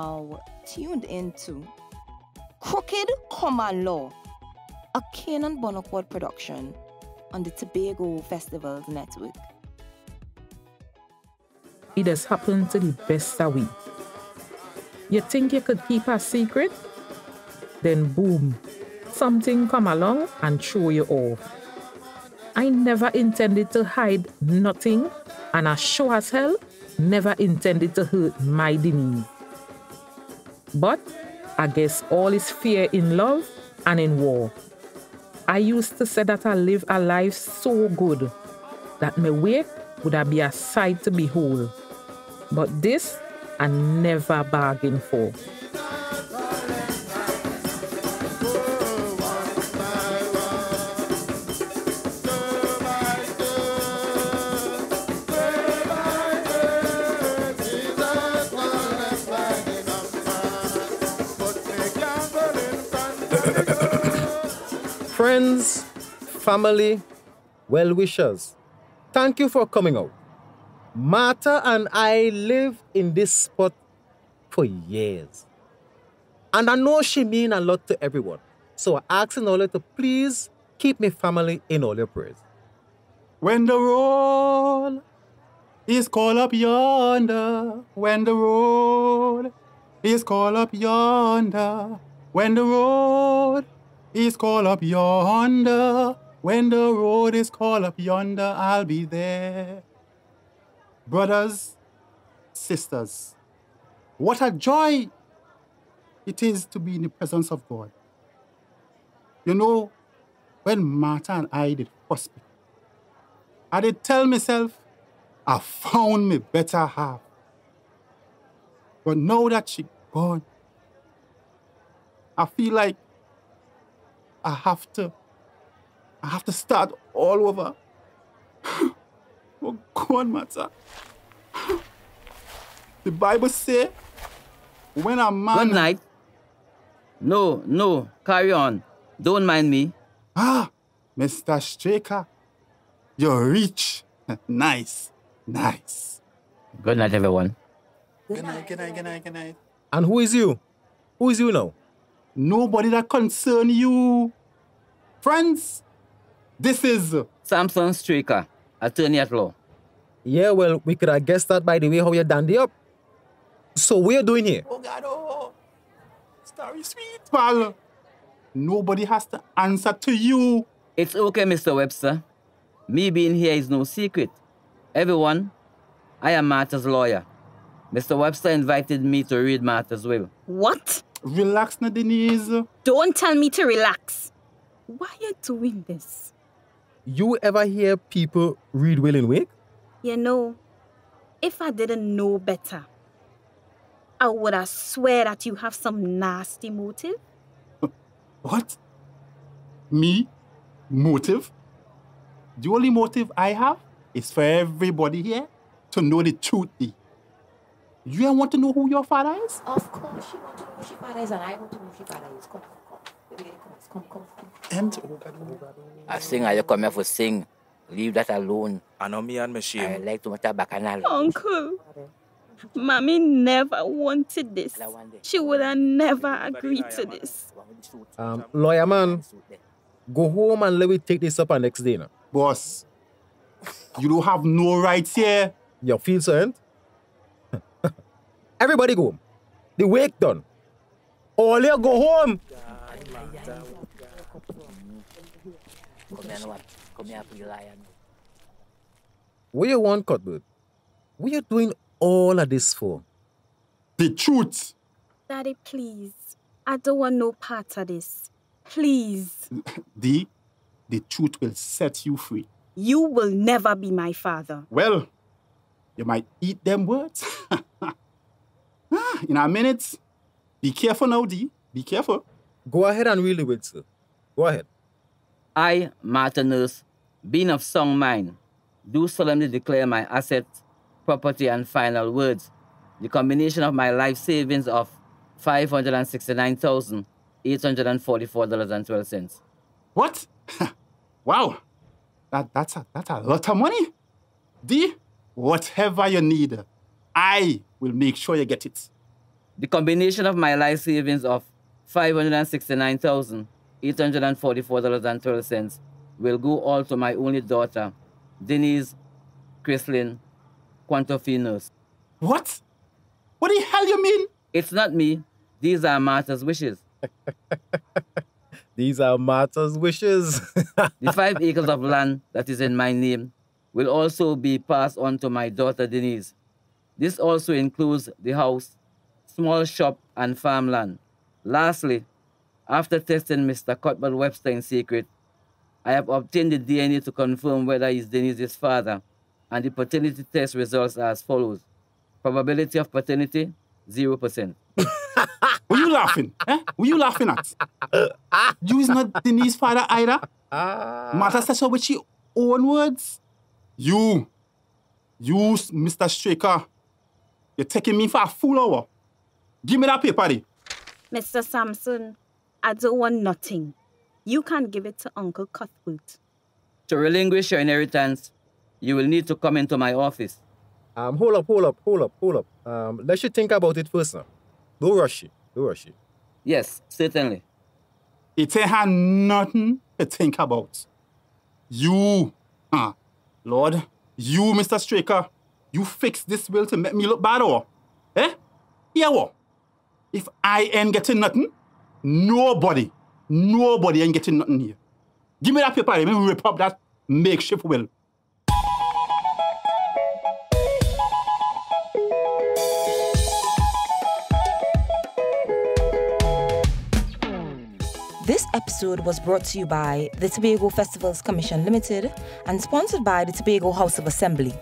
now tuned into Crooked Common Law, a Canaan Bonaparte production on the Tobago Festivals Network. It has happened to the best of we. You think you could keep a secret? Then boom, something come along and throw you off. I never intended to hide nothing, and I sure as hell never intended to hurt my Denise. But I guess all is fair in love and in war. I used to say that I live a life so good that my wake would have be a sight to behold. But this I never bargained for. Friends, family, well-wishers, thank you for coming out. Martha and I live in this spot for years. And I know she mean a lot to everyone. So I ask all to please keep my family in all your prayers. When the road is called up yonder, when the road is called up yonder, when the road is called up yonder, when the road is called up yonder, I'll be there. Brothers, sisters, what a joy it is to be in the presence of God. You know, when Martha and I did hospital, I did tell myself, I found me better half. But now that she gone, I feel like I have to start all over. Oh, go on, Martha. The Bible says, when a man... Good night. No, carry on. Don't mind me. Ah, Mr. Straker, you're rich. Nice. Good night, everyone. Good night. And who is you? Who is you now? Nobody that concern you. Friends, this is... Samson Straker, attorney at law. Yeah, well, we could have guessed that by the way how you dandy up. So what are you doing here? Oh, God, oh. Story sweet, pal. Nobody has to answer to you. It's okay, Mr. Webster. Me being here is no secret. Everyone, I am Martha's lawyer. Mr. Webster invited me to read Martha's will. What? Relax now, Denise. Don't tell me to relax. Why are you doing this? You ever hear people read will and wake? You know, if I didn't know better, I would have swear that you have some nasty motive. What? Me? Motive? The only motive I have is for everybody here to know the truth. You don't want to know who your father is? Of course, she wants to know who she father is, and I want to know who she father is. Come. And I sing, I come here for sing. Leave that alone. I know me and my shame. I like to much bacchanal. Uncle, Mommy never wanted this. She would have never agreed to this. Lawyer man, go home and let me take this up on next day now. Boss, you don't have no rights here. You feel so, ain't? Everybody go home. The wake done. All you go home. What you want, Cuthbert? What you doing all of this for? The truth. Daddy, please. I don't want no part of this. Please. The truth will set you free. You will never be my father. Well, you might eat them words. In a minute. Be careful now, D. Be careful. Go ahead and read the will, sir. Go ahead. I, Martha Nurse, being of sound mind, do solemnly declare my assets, property, and final words, the combination of my life savings of $569,844.12. What? Wow. That's a lot of money. D, whatever you need, I will make sure you get it. The combination of my life savings of $569,844.12 will go all to my only daughter, Denise Chrislyn Quantofi Nurse. What? What the hell you mean? It's not me. These are Martha's wishes. These are Martha's wishes. The 5 acres of land that is in my name will also be passed on to my daughter Denise. This also includes the house, small shop, and farmland. Lastly, after testing Mr. Cuthbert Webster in secret, I have obtained the DNA to confirm whether he is Denise's father, and the paternity test results are as follows. Probability of paternity, 0%. Were you laughing? Eh? Were you laughing at? You is not Denise's father either. Martha says so with your own words. You, Mr. Straker, you're taking me for a fool hour. Give me that paper, there. Mr. Sampson, I don't want nothing. You can give it to Uncle Cuthbert. To relinquish your inheritance, you will need to come into my office. Hold up. Let you think about it first now. Don't rush it. Yes, certainly. It ain't had nothing to think about. You, Lord, you, Mr. Straker, you fix this will to make me look bad, or? Eh? Yeah, what? If I ain't getting nothing, nobody ain't getting nothing here. Give me that paper, let me rip up that makeshift will. This episode was brought to you by the Tobago Festivals Commission Limited and sponsored by the Tobago House of Assembly.